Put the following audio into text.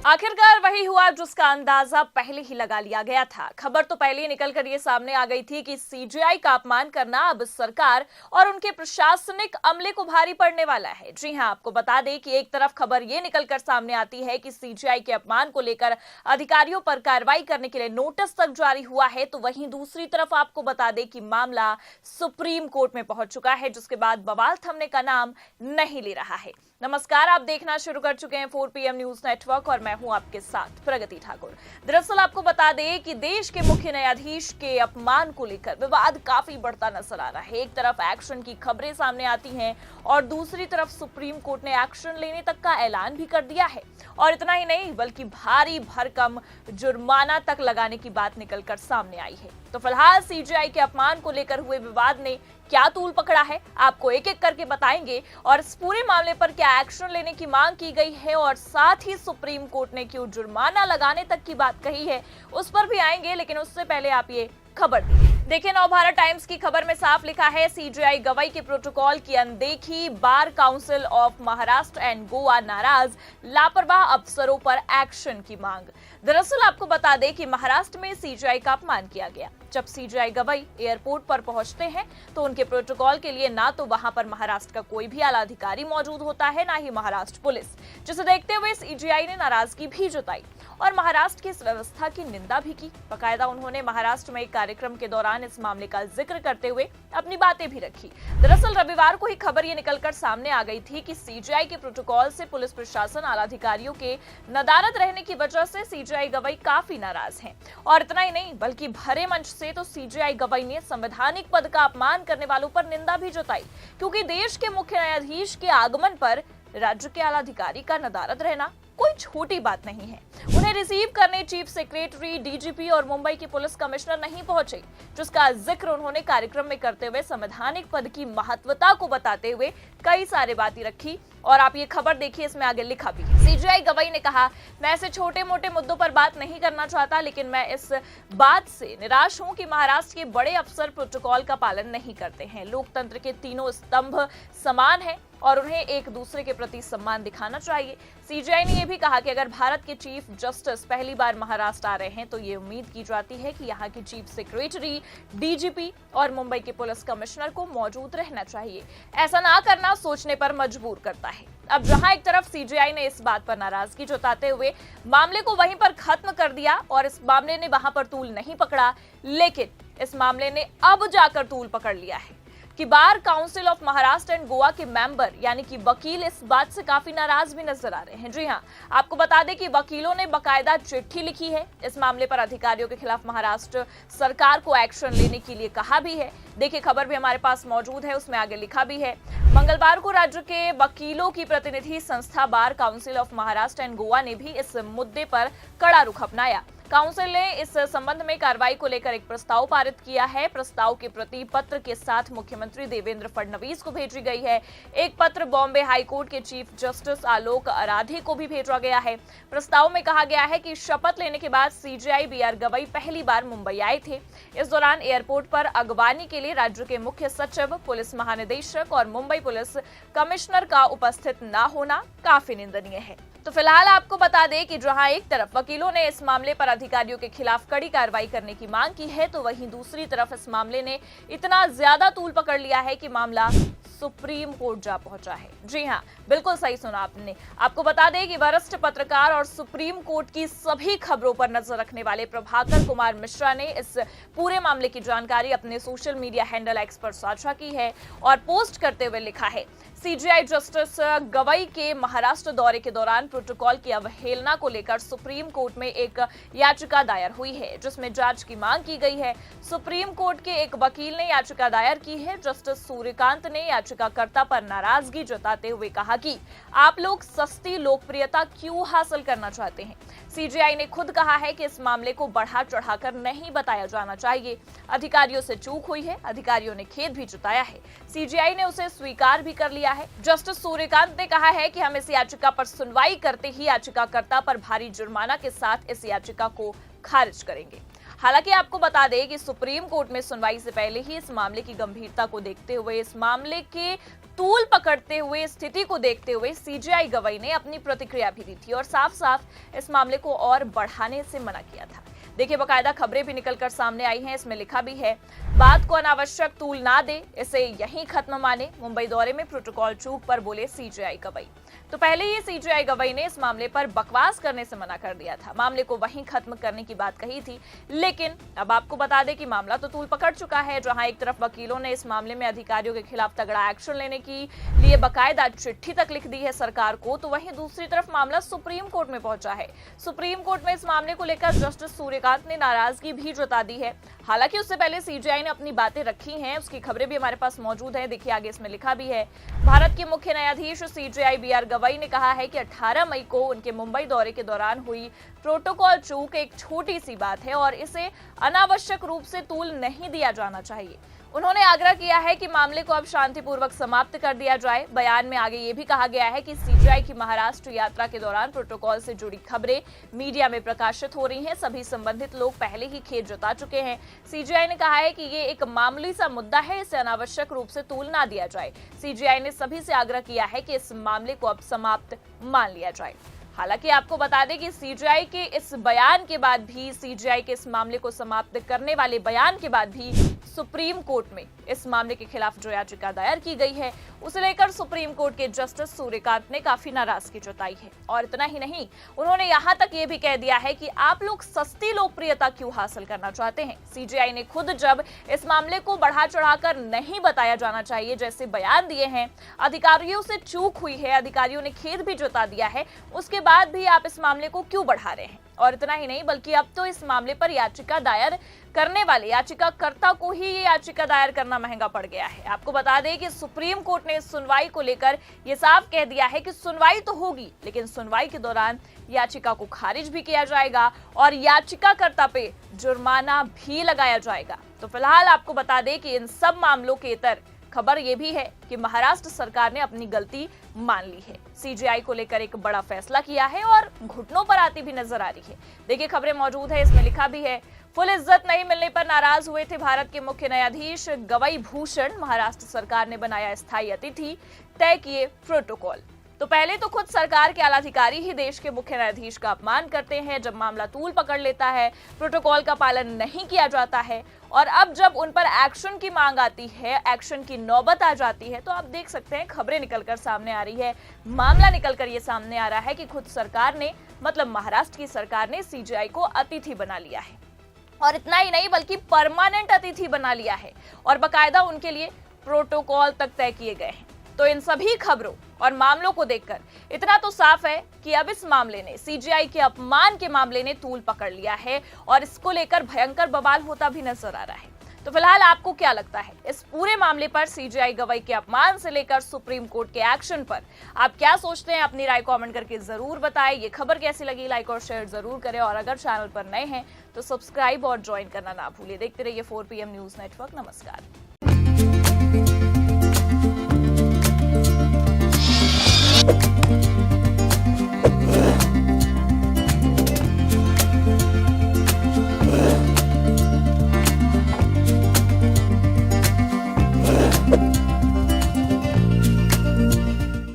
आखिरकार वही हुआ जिसका अंदाजा पहले ही लगा लिया गया था। खबर तो पहले ही निकलकर ये सामने आ गई थी कि सीजेआई का अपमान करना अब सरकार और उनके प्रशासनिक अमले को भारी पड़ने वाला है। जी हां, आपको बता दें कि एक तरफ खबर ये निकलकर सामने आती है कि सीजेआई के अपमान को लेकर अधिकारियों पर कार्रवाई करने के लिए नोटिस तक जारी हुआ है, तो वहीं दूसरी तरफ आपको बता दें कि मामला सुप्रीम कोर्ट में पहुंच चुका है, जिसके बाद बवाल थमने का नाम नहीं ले रहा है। नमस्कार, आप देखना शुरू कर चुके हैं 4 PM न्यूज नेटवर्क और मैं हूं आपके साथ प्रगति ठाकुर। दरअसल आपको बता दें कि देश के मुख्य न्यायाधीश के अपमान को लेकर विवाद काफी बढ़ता नजर आ रहा है। एक तरफ एक्शन की खबरें सामने आती हैं और दूसरी तरफ सुप्रीम कोर्ट ने एक्शन लेने तक का ऐलान भी कर दिया है। और इतना ही नहीं बल्कि भारी भरकम जुर्माना तक लगाने की बात निकलकर सामने आई है। तो फिलहाल सीजेआई के अपमान को लेकर हुए विवाद ने क्या तूल पकड़ा है, आपको एक एक करके बताएंगे और इस पूरे मामले पर क्या एक्शन लेने की मांग की गई है और साथ ही सुप्रीम कोर्ट ने क्यों जुर्माना लगाने तक की बात कही है, उस पर भी आएंगे। लेकिन उससे पहले आप ये खबर देखिए, नवभारत टाइम्स की खबर में साफ लिखा है, सीजेआई गवाई के प्रोटोकॉल की अनदेखी, bar council of Maharashtra and Goa नाराज, लापरवाह अफसरों पर एक्शन की मांग। दरअसल आपको बता दें कि महाराष्ट्र में सीजेआई का अपमान किया गया। जब सीजेआई गवाई एयरपोर्ट पर पहुंचते हैं तो उनके प्रोटोकॉल के लिए ना तो वहां पर महाराष्ट्र का कोई भी आला अधिकारी मौजूद होता है, ना ही महाराष्ट्र पुलिस, जिसे देखते हुए सीजेआई ने नाराजगी भी जताई और महाराष्ट्र की इस व्यवस्था की निंदा भी की। बाकायदा उन्होंने महाराष्ट्र में एक कार्यक्रम के दौरान इस मामले का जिक्र करते हुए अपनी बातें भी रखी। दरअसल रविवार को ही खबर ये निकलकर सामने आ गई थी कि सीजेआई के प्रोटोकॉल से पुलिस प्रशासन आला अधिकारियों के नदारद रहने की वजह से सीजेआई गवाई काफी नाराज हैं। और इतना ही नहीं बल्कि भरे मंच से तो सीजेआई गवाई ने संवैधानिक पद का अपमान करने वालों पर निंदा भी जताई, क्योंकि देश के मुख्य न्यायाधीश के आगमन पर राज्य के आला अधिकारी का नदारद रहना कोई छोटी बात नहीं है। उन्हें रिसीव करने चीफ सेक्रेटरी, डीजीपी और मुंबई के पुलिस कमिश्नर नहीं पहुंचे, जिसका जिक्र उन्होंने कार्यक्रम में करते हुए संवैधानिक पद की महत्वता को बताते हुए कई सारी बातें रखी। और आप ये खबर देखिए, इसमें आगे लिखा भी, सीजेआई गवाई ने कहा, मैं ऐसे छोटे मोटे मुद्दों पर बात नहीं करना चाहता, लेकिन मैं इस बात से निराश हूं कि महाराष्ट्र के बड़े अफसर प्रोटोकॉल का पालन नहीं करते हैं। लोकतंत्र के तीनों स्तंभ समान हैं और उन्हें एक दूसरे के प्रति सम्मान दिखाना चाहिए। सीजेआई ने यह भी कहा कि अगर भारत के चीफ जस्टिस पहली बार महाराष्ट्र आ रहे हैं तो ये उम्मीद की जाती है कि यहाँ की चीफ सेक्रेटरी, डीजीपी और मुंबई के पुलिस कमिश्नर को मौजूद रहना चाहिए। ऐसा ना करना सोचने पर मजबूर करता है। अब जहां एक तरफ सीजेआई ने इस बात पर नाराजगी जताते हुए मामले को वहीं पर खत्म कर दिया और इस मामले ने वहां पर तूल नहीं पकड़ा, लेकिन इस मामले ने अब जाकर तूल पकड़ लिया है कि bar council of Maharashtra and Goa के मेंबर यानी कि वकील इस बात से काफी नाराज भी नजर आ रहे हैं। जी हां, आपको बता दें कि वकीलों ने बकायदा चिट्ठी लिखी है, इस मामले पर अधिकारियों के खिलाफ महाराष्ट्र सरकार को एक्शन लेने के लिए कहा भी है। देखिए, खबर भी हमारे पास मौजूद है, उसमें आगे लिखा भी है, मंगलवार को राज्य के वकीलों की प्रतिनिधि संस्था bar council of Maharashtra and Goa ने भी इस मुद्दे पर कड़ा रुख अपनाया। काउंसिल ने इस संबंध में कार्रवाई को लेकर एक प्रस्ताव पारित किया है। प्रस्ताव की प्रति पत्र के साथ मुख्यमंत्री देवेंद्र फडणवीस को भेजी गई है। एक पत्र बॉम्बे हाईकोर्ट के चीफ जस्टिस आलोक आराधे को भी भेजा गया है। प्रस्ताव में कहा गया है कि शपथ लेने के बाद सीजेआई बीआर गवाई पहली बार मुंबई आए थे। इस दौरान एयरपोर्ट पर अगवानी के लिए राज्य के मुख्य सचिव, पुलिस महानिदेशक और मुंबई पुलिस कमिश्नर का उपस्थित न होना काफी निंदनीय है। तो फिलहाल आपको बता दें कि जहां एक तरफ वकीलों ने इस मामले पर अधिकारियों के खिलाफ कड़ी कार्रवाई करने की मांग की है, तो वहीं दूसरी तरफ इस मामले ने इतना ज्यादा तूल पकड़ लिया है कि मामला सुप्रीम कोर्ट जा पहुंचा है। जी हां, बिल्कुल सही सुना आपने। आपको बता दें कि वरिष्ठ पत्रकार और सुप्रीम कोर्ट की सभी खबरों पर नजर रखने वाले प्रभाकर कुमार मिश्रा ने इस पूरे मामले की जानकारी अपने सोशल मीडिया हैंडल एक्स पर साझा की है और पोस्ट करते हुए लिखा है, सीजेआई जस्टिस गवाई के महाराष्ट्र दौरे के दौरान प्रोटोकॉल की अवहेलना को लेकर सुप्रीम कोर्ट में एक याचिका दायर हुई है, जिसमें जांच की मांग की गई है। सुप्रीम कोर्ट के एक वकील ने याचिका दायर की है। जस्टिस सूर्यकांत ने याचिकाकर्ता पर नाराजगी जताते हुए कहा कि आप लोग सस्ती लोकप्रियता क्यों हासिल करना चाहते हैं। सीजेआई ने खुद कहा है कि इस मामले को बढ़ा चढ़ाकर नहीं बताया जाना चाहिए। अधिकारियों से चूक हुई है, अधिकारियों ने खेद भी जताया है, सीजेआई ने उसे स्वीकार भी कर लिया है। जस्टिस सूर्यकांत ने कहा है कि हम इस याचिका पर सुनवाई करते ही याचिकाकर्ता पर भारी जुर्माना के साथ इस याचिका को खारिज करेंगे। हालांकि आपको बता दें कि सुप्रीम कोर्ट में सुनवाई से पहले ही इस मामले की गंभीरता को देखते हुए, इस मामले के तूल पकड़ते हुए, स्थिति को देखते हुए सीजेआई गवाई ने अपनी प्रतिक्रिया भी दी थी और साफ साफ इस मामले को और बढ़ाने से मना किया था। देखिए, बकायदा खबरें भी निकलकर सामने आई हैं। इसमें लिखा भी है, बात को अनावश्यक तूल ना दे, इसे यहीं खत्म माने। मुंबई दौरे में प्रोटोकॉल चूक पर बोले सीजेआई गवाई। तो पहले ही सीजेआई गवाई ने इस मामले पर बकवास करने से मना कर दिया था, मामले को वहीं खत्म करने की बात कही थी। लेकिन अब आपको बता दें कि मामला तो तूल पकड़ चुका है। जहां एक तरफ वकीलों ने इस मामले में अधिकारियों के खिलाफ तगड़ा एक्शन लेने की लिए बकायदा चिट्ठी तक लिख दी है सरकार को, तो वहीं दूसरी तरफ मामला सुप्रीम कोर्ट में पहुंचा है। सुप्रीम कोर्ट में इस मामले को लेकर जस्टिस सूर्यकांत ने नाराजगी भी जता दी है। हालांकि उससे पहले सीजेआई ने अपनी बातें रखी हैं, उसकी खबरें भी हमारे पास मौजूद है। देखिए, आगे इसमें लिखा भी है, भारत के मुख्य न्यायाधीश सीजेआई बीआर गवाई ने कहा है कि 18 मई को उनके मुंबई दौरे के दौरान हुई प्रोटोकॉल चूक एक छोटी सी बात है और इसे अनावश्यक रूप से तूल नहीं दिया जाना चाहिए। उन्होंने आग्रह किया है कि मामले को अब शांतिपूर्वक समाप्त कर दिया जाए। बयान में आगे ये भी कहा गया है कि सीजेआई की महाराष्ट्र यात्रा के दौरान प्रोटोकॉल से जुड़ी खबरें मीडिया में प्रकाशित हो रही हैं। सभी संबंधित लोग पहले ही खेद जता चुके हैं। सीजेआई ने कहा है कि ये एक मामूली सा मुद्दा है, इसे अनावश्यक रूप से तूल ना दिया जाए। सीजेआई ने सभी से आग्रह किया है कि इस मामले को अब समाप्त मान लिया जाए। हालांकि आपको बता दें कि सीजेआई के इस बयान के बाद भी, सीजेआई के इस मामले को समाप्त करने वाले बयान के बाद भी सुप्रीम कोर्ट में इस मामले के खिलाफ जो याचिका दायर की गई है, उसे लेकर सुप्रीम कोर्ट के जस्टिस सूर्यकांत ने काफी नाराजगी जताई है। और इतना ही नहीं, उन्होंने यहां तक ये भी कह दिया है कि आप लोग सस्ती लोकप्रियता क्यों हासिल करना चाहते हैं। सीजेआई ने खुद जब इस मामले को बढ़ा चढ़ाकर नहीं बताया जाना चाहिए जैसे बयान दिए हैं, अधिकारियों से चूक हुई है, अधिकारियों ने खेद भी जता दिया है, उसके बाद भी आप इस मामले को क्यों बढ़ा रहे हैं। और इतना ही नहीं, बल्कि अब तो इस मामले पर याचिका दायर करने वाले याचिकाकर्ता को ही ये याचिका दायर करना महंगा पड़ गया है। आपको बता दें कि सुप्रीम कोर्ट ने सुनवाई को लेकर ये साफ कह दिया है कि सुनवाई तो होगी, लेकिन सुनवाई के दौरान याचिका को खारिज भी किया जाएगा और याचिकाकर्ता पे जुर्माना भी लगाया जाएगा। तो फिलहाल आपको बता दें कि इन सब मामलों के इतर खबर यह भी है कि महाराष्ट्र सरकार ने अपनी गलती मान ली है, सीजेआई को लेकर एक बड़ा फैसला किया है और घुटनों पर आती भी नजर आ रही है। देखिए, खबरें मौजूद है, इसमें लिखा भी है, फुल इज्जत नहीं मिलने पर नाराज हुए थे भारत के मुख्य न्यायाधीश गवाई भूषण, महाराष्ट्र सरकार ने बनाया स्थायी अतिथि, तय किए प्रोटोकॉल। तो पहले तो खुद सरकार के आलाधिकारी ही देश के मुख्य न्यायाधीश का अपमान करते हैं जब मामला तूल पकड़ लेता है, प्रोटोकॉल का पालन नहीं किया जाता है, और अब जब उन पर एक्शन की मांग आती है, एक्शन की नौबत आ जाती है, तो आप देख सकते हैं खबरें निकलकर सामने आ रही है, मामला निकलकर ये सामने आ रहा है कि खुद सरकार ने, मतलब महाराष्ट्र की सरकार ने सीजेआई को अतिथि बना लिया है। और इतना ही नहीं, बल्कि परमानेंट अतिथि बना लिया है और बकायदा उनके लिए प्रोटोकॉल तक तय किए गए हैं। तो इन सभी खबरों और मामलों को देखकर इतना तो साफ है कि अब इस मामले ने, सीजेआई के अपमान के मामले ने तूल पकड़ लिया है और इसको लेकर भयंकर बवाल होता भी नजर आ रहा है। तो फिलहाल आपको क्या लगता है इस पूरे मामले पर, सीजेआई गवाई के अपमान से लेकर सुप्रीम कोर्ट के एक्शन पर आप क्या सोचते हैं? अपनी राय कमेंट करके जरूर बताएं। ये खबर कैसी लगी, लाइक और शेयर जरूर करें, और अगर चैनल पर नए हैं तो सब्सक्राइब और ज्वाइन करना ना भूलिए। देखते रहिए 4PM न्यूज नेटवर्क। नमस्कार।